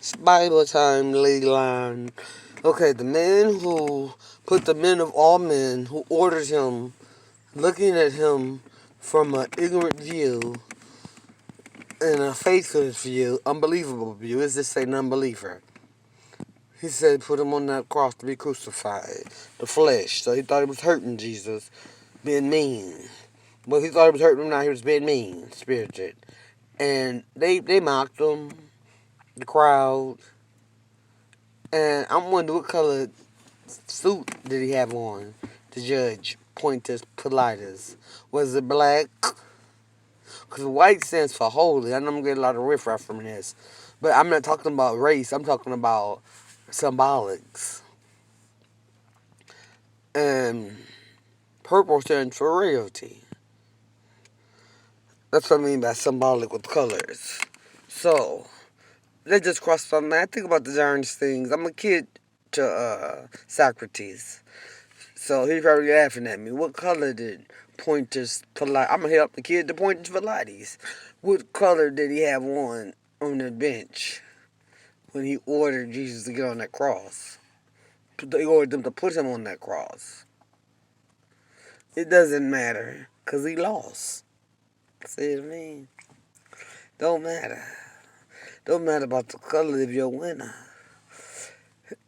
It's Bible time, Leyline. Okay, the man who put the men of all men, who orders him, looking at him from an ignorant view and a faithless view, unbelievable view, is just an unbeliever. He said put him on that cross to be crucified. The flesh. So he thought he was hurting Jesus, being mean. But he thought he was hurting him, now he was being mean, spirited. And they mocked him, the crowd. And I'm wondering what color suit did he have on, the judge, Pontius Pilatus? Was it black? Because white stands for holy. I know I'm getting a lot of riffraff from this. But I'm not talking about race. I'm talking about symbolics. And purple stands for royalty. That's what I mean by symbolic with colors. So, they just crossed my mind. I think about the darndest things. I'm a kid to Socrates. So he's probably laughing at me. What color did Pontius Pilatus... I'm going to help the kid to Pontius Pilatus. What color did he have on the bench when he ordered Jesus to get on that cross? He ordered them to put him on that cross. It doesn't matter, because he lost. See what I mean? Don't matter. Don't matter about the color of your winner.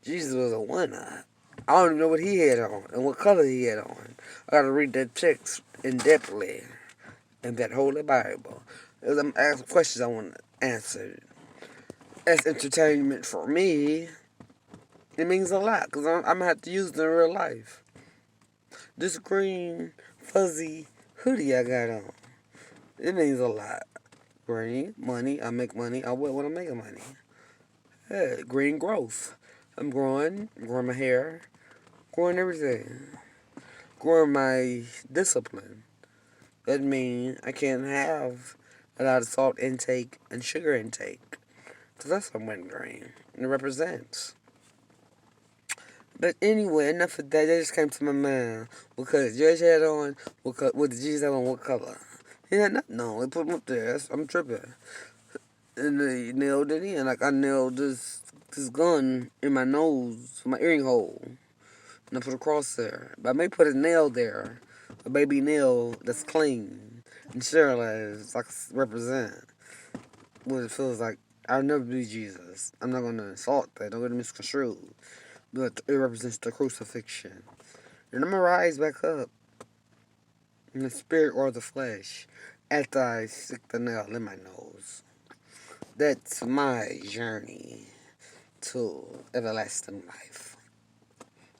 Jesus was a winner. I don't even know what he had on and what color he had on. I gotta read that text in depthly in that Holy Bible. As I'm asking questions I want to answer. As entertainment for me, it means a lot because I'm gonna have to use it in real life. This green fuzzy hoodie I got on, it means a lot. Green, money, I make money, I wear when I'm making money. Yeah, green growth. I'm growing my hair, growing everything. Growing my discipline. That means I can't have a lot of salt intake and sugar intake. Because that's what I'm green. And it represents. But anyway, enough of that. That just came to my mind. Because Judge had on, what did Jesus have on what color? He had nothing on. They put him up there. I'm tripping. And they nailed it in. Like I nailed this gun in my nose, my earring hole. And I put a cross there. But I may put a nail there. A baby nail that's clean and sterilized, like represent what it feels like. I'll never be Jesus. I'm not going to insult that. Don't get it misconstrued. But it represents the crucifixion. And I'm going to rise back up in the spirit or the flesh after I stick the nail in my nose. That's my journey to everlasting life.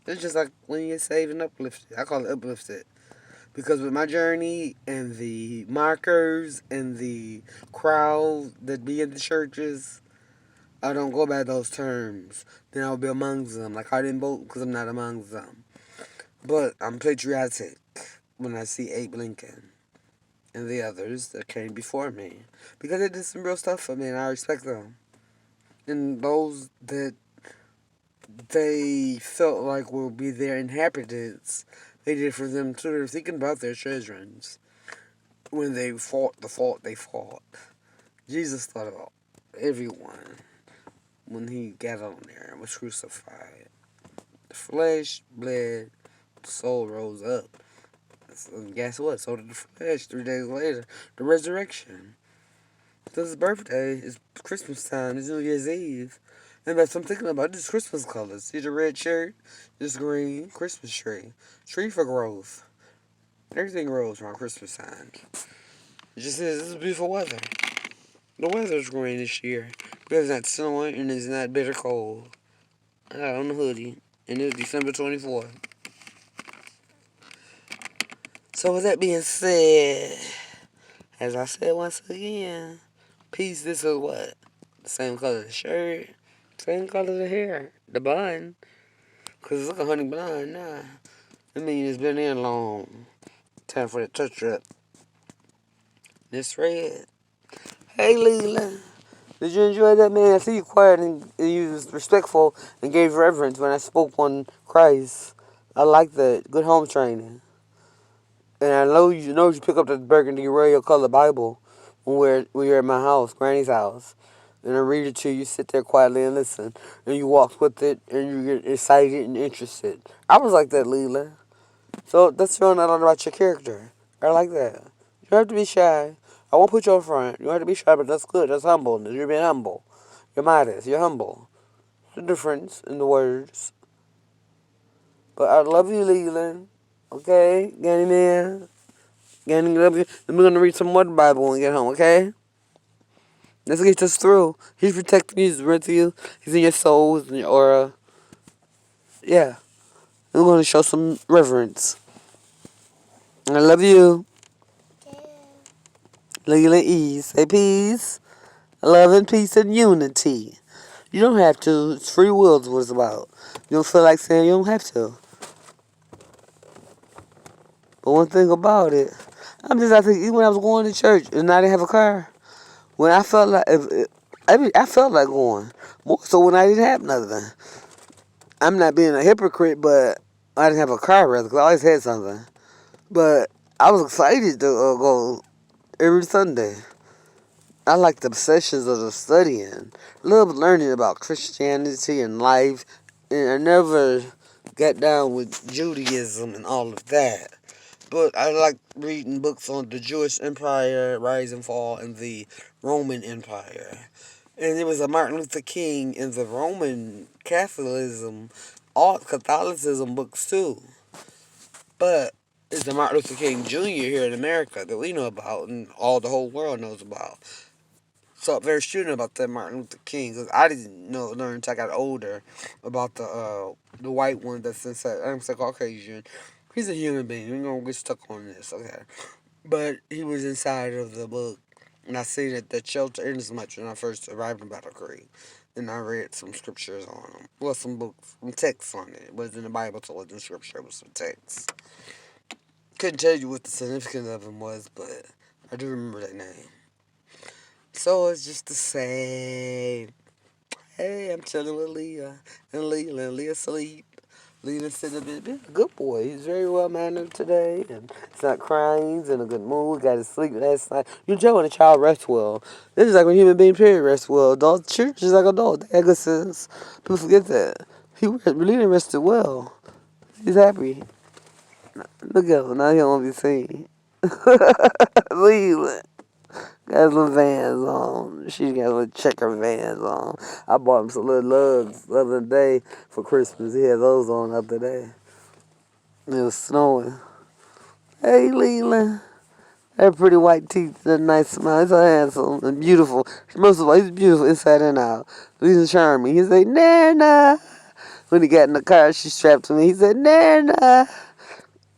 It's just like when you get saved and uplifted. I call it uplifted. Because with my journey and the markers and the crowd that be in the churches, I don't go by those terms. Then I'll be amongst them. Like I didn't vote because I'm not amongst them. But I'm patriotic when I see Abe Lincoln and the others that came before me. Because they did some real stuff for me and I respect them. And those that they felt like will be their inhabitants, they did for them too. They're thinking about their children when they fought the fault they fought. Jesus thought about everyone when he got on there and was crucified. The flesh bled, the soul rose up. And guess what? So did the flesh 3 days later. The resurrection. So his birthday is Christmas time. It's New Year's Eve. And that's what I'm thinking about. This Christmas colors. See the red shirt? This green Christmas tree. Tree for growth. Everything grows around Christmas time. It just says this is beautiful weather. The weather's green this year. Because it's not snowing and it's not bitter cold. I got on the hoodie. And it's December 24th. So with that being said, as I said once again, peace, this is what? The same color of the shirt. Same color of the hair. The bun. Because it's like a honey blonde now. I mean, it's been in long. Time for the touch up. This red. Hey, Leland. Did you enjoy that, man? I see you quiet and you was respectful and gave reverence when I spoke on Christ. I like that. Good home training. And I know you pick up the burgundy royal color Bible when you're at my house, Granny's house. and I read it to you. You sit there quietly and listen, and you walk with it, and you get excited and interested. I was like that, Leland. So that's showing a lot about your character. I like that. You don't have to be shy. I won't put you up front. You don't have to be shy, but that's good. That's humble. You're being humble. You're modest. You're humble. There's a difference in the words. But I love you, Leland. Okay? Ganny man. Ganny, love you. Then we're going to read some more of the Bible when we get home, okay? Let's get this through. He's protecting you. He's with you. He's in your soul. He's in your aura. Yeah. We're going to show some reverence. I love you. Leland E. Say peace. Love and peace and unity. You don't have to. It's free will is what it's about. You don't feel like saying you don't have to. But one thing about it, I think even when I was going to church and I didn't have a car, when I felt like, I felt like going. More so when I didn't have nothing. I'm not being a hypocrite, but I didn't have a car rather, because I always had something. But I was excited to go every Sunday. I like the obsessions of the studying. Love learning about Christianity and life. And I never got down with Judaism and all of that. But I like reading books on the Jewish Empire, rise and fall, and the Roman Empire. And there was a Martin Luther King in the Roman Catholicism, all Catholicism books too. But it's the Martin Luther King Jr. here in America that we know about and all the whole world knows about. So very student about that Martin Luther King, because I didn't learn until I got older about the white one that's inside. I'm like Caucasian. He's a human being. We're gonna get stuck on this, okay? But he was inside of the book, and I seen it that shelter in as much when I first arrived in Battle Creek. And I read some scriptures on them. Well, some books, some texts on it. It wasn't in the Bible, so it wasn't scripture. It was some text. Couldn't tell you what the significance of him was, but I do remember that name. So it's just the same. Hey, I'm chilling with Leah and Leland. Leah sleep. Leland sitting a bit a good boy. He's very well mannered today, and he's not crying. He's in a good mood. Got his sleep last night. You enjoy when a child rests well. This is like when human being period rests well. Adults, children just like adults. They have good sense. People forget that. Leland rested well. He's happy. Look at him. Now he don't want to be seen. Leland. Got his little Vans on. She got little checker Vans on. I bought him some little lugs the other day for Christmas. He had those on the other day. It was snowing. Hey, Leland. That pretty white teeth, that nice smile. He's so handsome and beautiful. Most of all, he's beautiful inside and out. He's charming. He said, Nana. When he got in the car, she strapped to me. He said, Nana.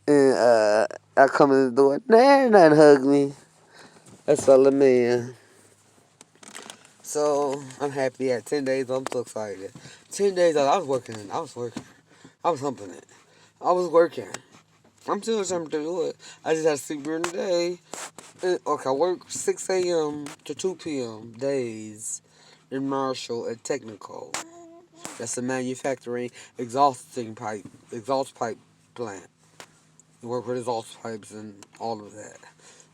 And I come in the door, Nana, and hug me. That's all the man. So, I'm happy at 10 days. I'm so excited. 10 days, I was working. I was humping it. I was working. I'm still trying to do it. I just had to sleep during the day. Okay, I work 6 a.m. to 2 p.m. days in Marshall at Technical. That's a manufacturing exhaust pipe plant. You work with exhaust pipes and all of that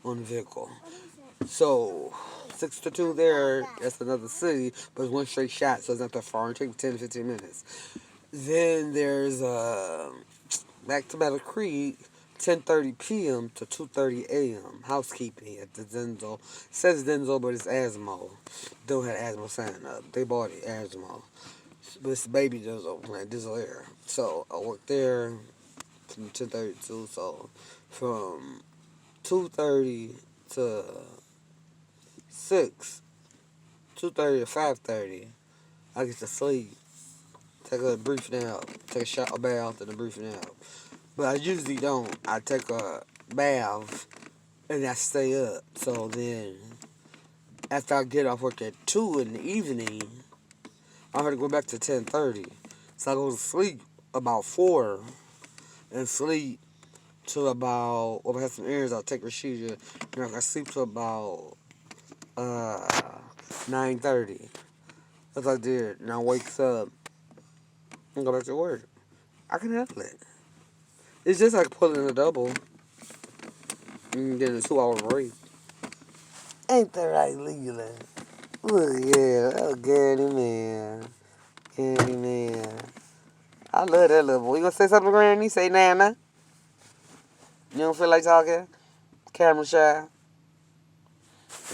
on the vehicle. So, 6 to 2 there, that's another city, but it's one straight shot, so it's not that far. It takes 10 to 15 minutes. Then there's back to Battle Creek, 10:30 p.m. to 2:30 a.m. housekeeping at the Denzel. It says Denzel, but it's Asmo. Don't have Asmo sign up. They bought it, Asmo. But it's the baby Denzel plant, Denzel Air. So I worked there from 10:30 to, so from 2:30 to 6, 2:30 to 5:30, I get to sleep, take a brief nap, take a shower, bath, and a brief nap. But I usually don't. I take a bath and I stay up. So then, after I get off work at 2 in the evening, I have to go back to 10:30. So I go to sleep about 4 and sleep till about, if I have some errands, I'll take Rashida. And I sleep till about 9:30. That's what I did. And I wakes up and go back to work. I can handle it. It's just like pulling a double and getting a 2-hour break. Ain't that right, Leland? Look, yeah, that Granny man. Granny man. I love that little boy. You gonna say something, Granny? Say Nana. You don't feel like talking? Camera shy.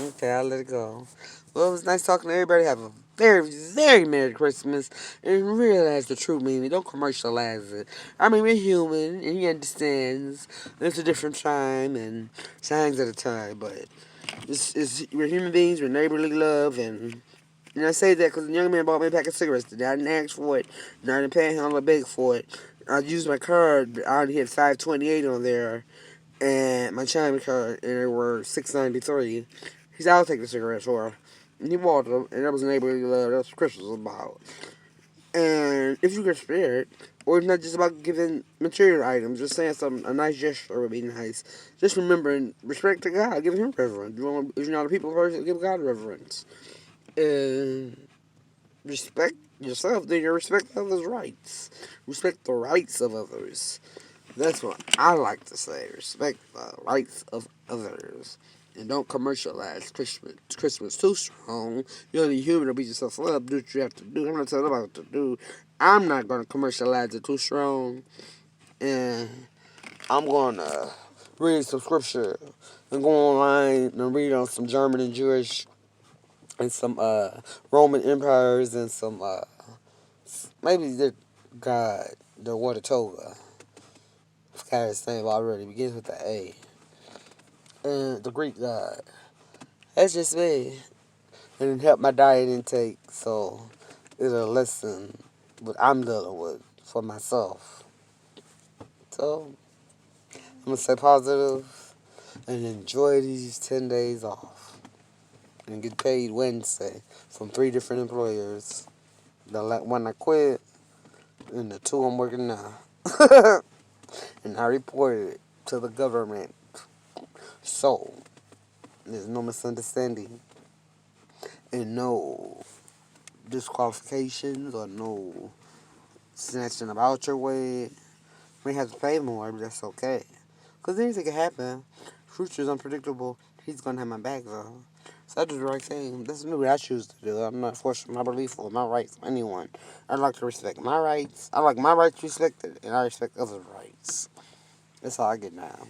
Okay, I'll let it go. Well, it was nice talking to everybody. Have a very, very Merry Christmas and realize the true meaning. Don't commercialize it. I mean, we're human and he understands. It's a different time and times at a time, but we're human beings, we're neighborly love, and I say that because the young man bought me a pack of cigarettes today. I didn't ask for it, and I didn't pay him a beg for it. I used my card, but I already had 528 on there, and my China card, and they were 693. He said, I'll take the cigarettes for her. And he bought them, and that was neighborly love. That's what Christmas was about. And if you can spare it, or it's not just about giving material items, just saying something, a nice gesture would be nice. Just remembering respect to God, giving Him reverence. If you're not a people person, give God reverence. And respect yourself, then you respect others' rights. Respect the rights of others. That's what I like to say. Respect the rights of others. And don't commercialize Christmas. Christmas too strong. You're only human to be yourself up. Do what you have to do. I'm not telling about what to do. I'm not going to commercialize it too strong. And I'm going to read some scripture and go online and read on some German and Jewish and some Roman empires and some maybe the God, the Water Toga. I forgot his name already. Begins with the A. And the Greek God. That's just me. And it helped my diet intake, so it'll lessen what I'm dealing with for myself. So I'm gonna stay positive and enjoy these 10 days off. And get paid Wednesday from 3 different employers. The one I quit and the 2 I'm working now. And I reported it to the government. So there's no misunderstanding and no disqualifications or no snatching about your way. We have to pay more, but that's okay. Because anything can happen. Future's unpredictable. He's going to have my back, though. So I do the right thing. That's what I choose to do. I'm not forcing my belief or my rights on anyone. I like to respect my rights. I like my rights respected, and I respect others' rights. That's how I get now.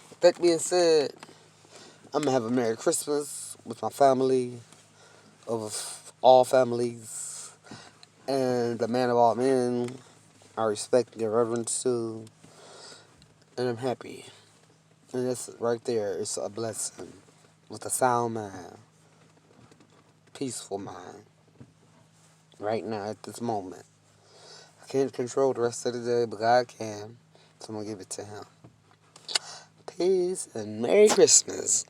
With that being said, I'm going to have a Merry Christmas with my family, of all families, and the man of all men. I respect and give reverence to, and I'm happy. And that's right there. It's a blessing. With a sound mind, peaceful mind, right now at this moment. I can't control the rest of the day, but God can. So I'm going to give it to Him. Peace and Merry Christmas.